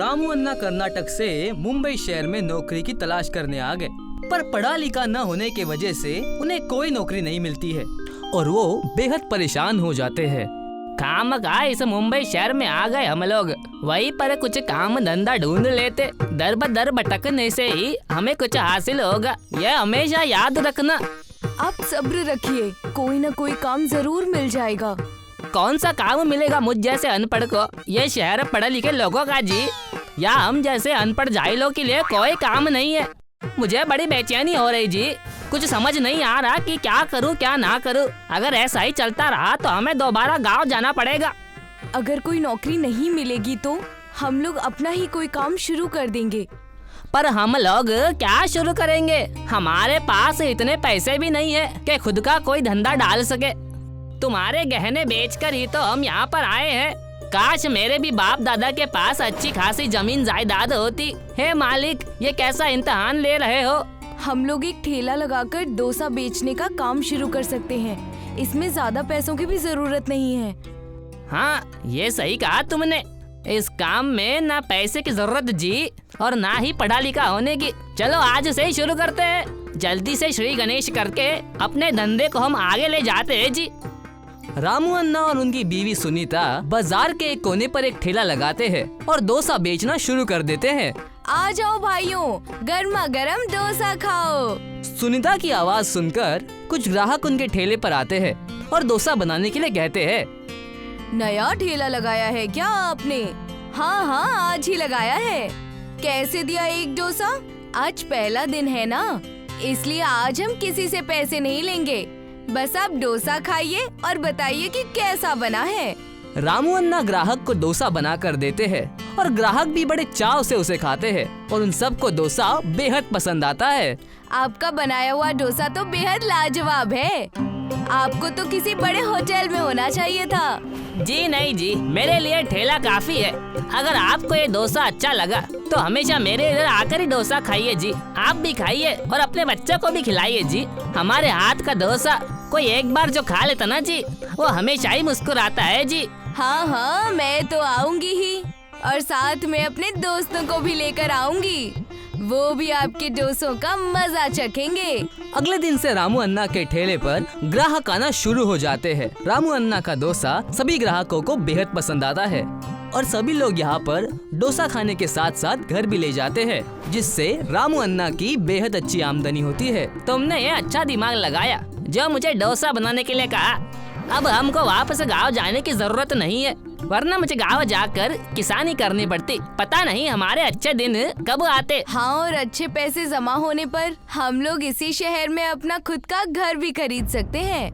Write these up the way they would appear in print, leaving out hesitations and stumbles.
रामू अन्ना कर्नाटक से मुंबई शहर में नौकरी की तलाश करने आ गए, पर पढ़ा लिखा न होने की वजह से उन्हें कोई नौकरी नहीं मिलती है और वो बेहद परेशान हो जाते हैं। काम का इस मुंबई शहर में आ गए हम लोग, वहीं पर कुछ काम धंधा ढूंढ लेते। दर बदर भटकने से ही हमें कुछ हासिल होगा, यह हमेशा याद रखना। आप सब्र रखिए, कोई न कोई काम जरूर मिल जाएगा। कौन सा काम मिलेगा मुझ जैसे अनपढ़ को? ये शहर पढ़े लिखे लोगों का जी, या हम जैसे अनपढ़ जाहिलों के लिए कोई काम नहीं है। मुझे बड़ी बेचैनी हो रही जी, कुछ समझ नहीं आ रहा कि क्या करूं क्या ना करूं। अगर ऐसा ही चलता रहा तो हमें दोबारा गांव जाना पड़ेगा। अगर कोई नौकरी नहीं मिलेगी तो हम लोग अपना ही कोई काम शुरू कर देंगे। पर हम लोग क्या शुरू करेंगे? हमारे पास इतने पैसे भी नहीं है कि खुद का कोई धंधा डाल सके। तुम्हारे गहने बेचकर ही तो हम यहाँ पर आए हैं। काश मेरे भी बाप दादा के पास अच्छी खासी जमीन जायदाद होती। हे मालिक, ये कैसा इम्तिहान ले रहे हो? हम लोग एक ठेला लगाकर डोसा बेचने का काम शुरू कर सकते हैं। इसमें ज्यादा पैसों की भी जरूरत नहीं है। हाँ, ये सही कहा तुमने। इस काम में ना पैसे की जरूरत जी और ना ही पढ़ा लिखा होने की। चलो आज से ही शुरू करते हैं। जल्दी से श्री गणेश करके अपने धंधे को हम आगे ले जाते हैं जी। रामू अन्ना और उनकी बीवी सुनीता बाजार के एक कोने पर एक ठेला लगाते हैं और डोसा बेचना शुरू कर देते हैं। आ जाओ भाइयों, गर्मा गर्म डोसा खाओ। सुनीता की आवाज सुनकर कुछ ग्राहक उनके ठेले पर आते हैं और डोसा बनाने के लिए कहते हैं। नया ठेला लगाया है क्या आपने? हाँ हाँ, आज ही लगाया है। कैसे दिया एक डोसा? आज पहला दिन है ना, इसलिए आज हम किसी से पैसे नहीं लेंगे। बस आप डोसा खाइए और बताइए कि कैसा बना है। रामू अन्ना ग्राहक को डोसा बना कर देते हैं और ग्राहक भी बड़े चाव से उसे खाते हैं और उन सबको डोसा बेहद पसंद आता है। आपका बनाया हुआ डोसा तो बेहद लाजवाब है। आपको तो किसी बड़े होटल में होना चाहिए था। जी नहीं जी, मेरे लिए ठेला काफी है। अगर आपको ये डोसा अच्छा लगा तो हमेशा मेरे इधर आकर ही डोसा खाइए जी। आप भी खाइए और अपने बच्चे को भी खिलाइए जी। हमारे हाथ का डोसा कोई एक बार जो खा लेता ना जी, वो हमेशा ही मुस्कुराता है जी। हाँ हाँ, मैं तो आऊंगी ही और साथ में अपने दोस्तों को भी लेकर आऊंगी। वो भी आपके डोसों का मजा चखेंगे। अगले दिन से रामू अन्ना के ठेले पर ग्राहक आना शुरू हो जाते हैं। रामू अन्ना का डोसा सभी ग्राहकों को बेहद पसंद आता है और सभी लोग यहाँ पर डोसा खाने के साथ साथ घर भी ले जाते हैं, जिससे रामू अन्ना की बेहद अच्छी आमदनी होती है। तुमने ये अच्छा दिमाग लगाया जो मुझे डोसा बनाने के लिए कहा। अब हमको वापस गांव जाने की जरूरत नहीं है, वरना मुझे गांव जाकर किसानी करनी पड़ती। पता नहीं हमारे अच्छे दिन कब आते। हाँ, और अच्छे पैसे जमा होने पर हम लोग इसी शहर में अपना खुद का घर भी खरीद सकते हैं।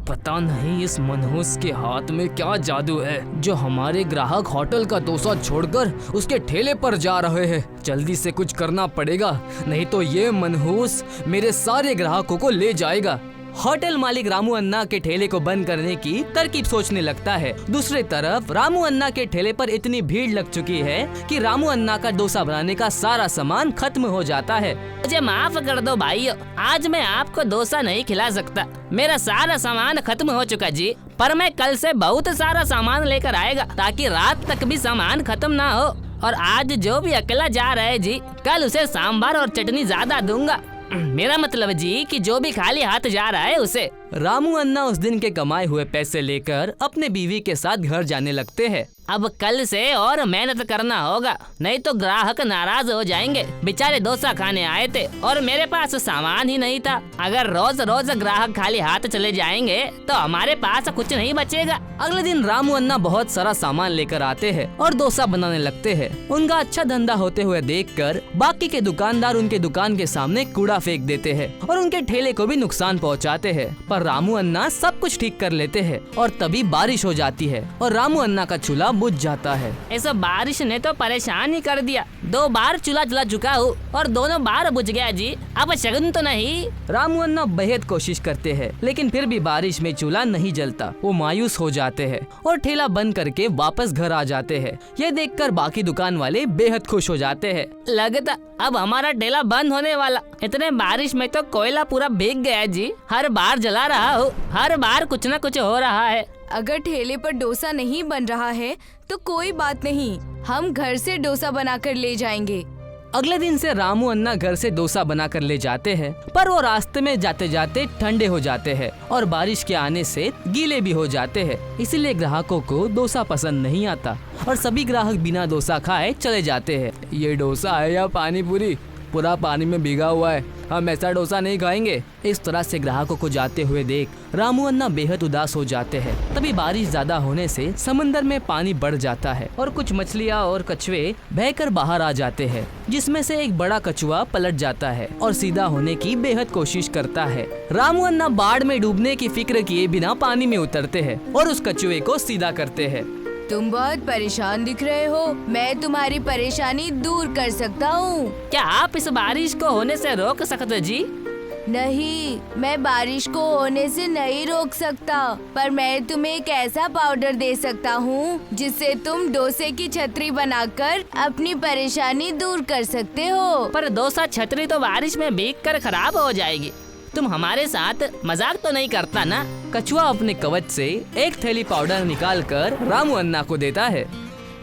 पता नहीं इस मनहूस के हाथ में क्या जादू है जो हमारे ग्राहक होटल का डोसा छोड़कर उसके ठेले पर जा रहे हैं। जल्दी से कुछ करना पड़ेगा, नहीं तो ये मनहूस मेरे सारे ग्राहकों को ले जाएगा। होटल मालिक रामू अन्ना के ठेले को बंद करने की तरकीब सोचने लगता है। दूसरी तरफ रामू अन्ना के ठेले पर इतनी भीड़ लग चुकी है कि रामू अन्ना का डोसा बनाने का सारा सामान खत्म हो जाता है। मुझे माफ कर दो भाइयों, आज मैं आपको डोसा नहीं खिला सकता। मेरा सारा सामान खत्म हो चुका जी, पर मैं कल से बहुत सारा सामान लेकर आएगा ताकि रात तक भी सामान खत्म ना हो। और आज जो भी अकेला जा रहा है जी, कल उसे सांभर और चटनी ज्यादा दूंगा। मेरा मतलब जी कि जो भी खाली हाथ जा रहा है उसे। रामू अन्ना उस दिन के कमाए हुए पैसे लेकर अपने बीवी के साथ घर जाने लगते हैं। अब कल से और मेहनत करना होगा, नहीं तो ग्राहक नाराज हो जाएंगे। बेचारे डोसा खाने आए थे और मेरे पास सामान ही नहीं था। अगर रोज रोज ग्राहक खाली हाथ चले जाएंगे तो हमारे पास कुछ नहीं बचेगा। अगले दिन रामू अन्ना बहुत सारा सामान लेकर आते हैं और डोसा बनाने लगते हैं। उनका अच्छा धंधा होते हुए देखकर बाकी के दुकानदार उनके दुकान के सामने कूड़ा फेंक देते हैं और उनके ठेले को भी नुकसान पहुंचाते हैं। पर रामू अन्ना सब कुछ ठीक कर लेते हैं और तभी बारिश हो जाती है और रामू अन्ना का चूल्हा बुझ जाता है। ऐसा बारिश ने तो परेशान ही कर दिया। 2 बार चूल्हा जला चुका हूँ और दोनों बार बुझ गया जी। अब शगुन तो नहीं। रामू अन्ना बेहद कोशिश करते हैं लेकिन फिर भी बारिश में चूल्हा नहीं जलता। वो मायूस हो जाते हैं और ठेला बंद करके वापस घर आ जाते हैं। ये देखकर बाकी दुकान वाले बेहद खुश हो जाते हैं। लगता अब हमारा ठेला बंद होने वाला। इतने बारिश में तो कोयला पूरा भीग गया जी। हर बार जला रहा हूँ, हर बार कुछ न कुछ हो रहा है। अगर ठेले पर डोसा नहीं बन रहा है तो कोई बात नहीं, हम घर से डोसा बनाकर ले जाएंगे। अगले दिन से रामू अन्ना घर से डोसा बनाकर ले जाते हैं, पर वो रास्ते में जाते जाते ठंडे हो जाते हैं और बारिश के आने से गीले भी हो जाते हैं। इसीलिए ग्राहकों को डोसा पसंद नहीं आता और सभी ग्राहक बिना डोसा खाए चले जाते हैं। ये डोसा है या पानी पूरी? पूरा पानी में भीगा हुआ है, हम ऐसा डोसा नहीं खाएंगे। इस तरह से ग्राहकों को जाते हुए देख रामू अन्ना बेहद उदास हो जाते हैं। तभी बारिश ज्यादा होने से समंदर में पानी बढ़ जाता है और कुछ मछलियाँ और कछुए बहकर बाहर आ जाते हैं, जिसमें से एक बड़ा कछुआ पलट जाता है और सीधा होने की बेहद कोशिश करता है। रामू अन्ना बाढ़ में डूबने की फिक्र किए बिना पानी में उतरते हैं और उस कछुए को सीधा करते हैं। तुम बहुत परेशान दिख रहे हो, मैं तुम्हारी परेशानी दूर कर सकता हूँ। क्या आप इस बारिश को होने से रोक सकते जी? नहीं, मैं बारिश को होने से नहीं रोक सकता, पर मैं तुम्हें एक ऐसा पाउडर दे सकता हूँ जिससे तुम डोसे की छतरी बनाकर अपनी परेशानी दूर कर सकते हो। पर डोसा छतरी तो बारिश में भीग कर खराब हो जाएगी। तुम हमारे साथ मजाक तो नहीं करता ना? कछुआ अपने कवच से एक थैली पाउडर निकालकर रामू अन्ना को देता है।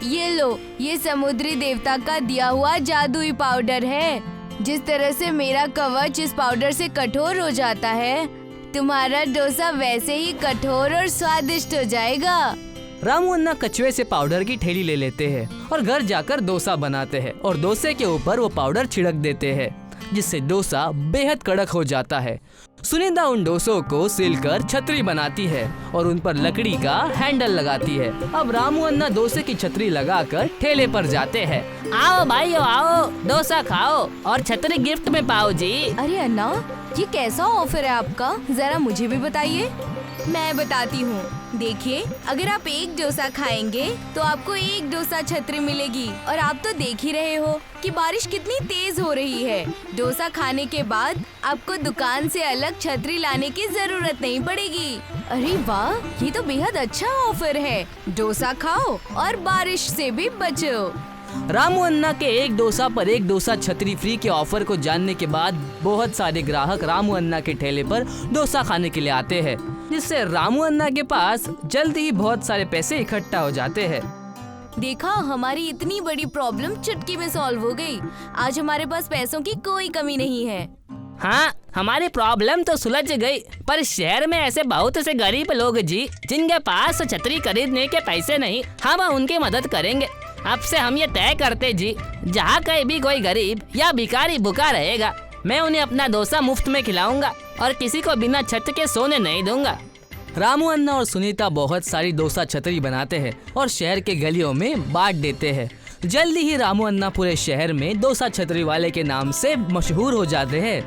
ये लो, ये समुद्री देवता का दिया हुआ जादुई पाउडर है। जिस तरह से मेरा कवच इस पाउडर से कठोर हो जाता है, तुम्हारा डोसा वैसे ही कठोर और स्वादिष्ट हो जाएगा। रामू अन्ना कछुए से पाउडर की थैली ले लेते हैं और घर जाकर डोसा बनाते हैं और डोसे के ऊपर वो पाउडर छिड़क देते हैं, जिससे डोसा बेहद कड़क हो जाता है। सुनिंदा उन डोसों को सिलकर छतरी बनाती है और उन पर लकड़ी का हैंडल लगाती है। अब रामू अन्ना डोसे की छतरी लगाकर ठेले पर जाते हैं। आओ भाइयों आओ, डोसा खाओ और छतरी गिफ्ट में पाओ जी। अरे अन्ना, ये कैसा ऑफर है आपका? जरा मुझे भी बताइए। मैं बताती हूँ। देखिए, अगर आप एक डोसा खाएंगे तो आपको एक डोसा छतरी मिलेगी। और आप तो देख ही रहे हो कि बारिश कितनी तेज हो रही है। डोसा खाने के बाद आपको दुकान से अलग छतरी लाने की जरूरत नहीं पड़ेगी। अरे वाह, ये तो बेहद अच्छा ऑफर है। डोसा खाओ और बारिश से भी बचो। रामू अन्ना के एक डोसा पर एक डोसा छतरी फ्री के ऑफर को जानने के बाद बहुत सारे ग्राहक रामू अन्ना के ठेले पर डोसा खाने के लिए आते हैं, जिससे रामू अन्ना के पास जल्दी ही बहुत सारे पैसे इकट्ठा हो जाते हैं। देखा, हमारी इतनी बड़ी प्रॉब्लम चुटकी में सॉल्व हो गई। आज हमारे पास पैसों की कोई कमी नहीं है। हाँ, हमारी प्रॉब्लम तो सुलझ गई, पर शहर में ऐसे बहुत से गरीब लोग जी जिनके पास छतरी खरीदने के पैसे नहीं, हम उनकी मदद करेंगे। अब से हम ये तय करते जी, जहाँ कहीं भी कोई गरीब या भिखारी भूखा रहेगा, मैं उन्हें अपना डोसा मुफ्त में खिलाऊंगा और किसी को बिना छत के सोने नहीं दूंगा। रामू अन्ना और सुनीता बहुत सारी डोसा छतरी बनाते हैं और शहर के गलियों में बांट देते हैं। जल्दी ही रामू अन्ना पूरे शहर में डोसा छतरी वाले के नाम से मशहूर हो जाते हैं।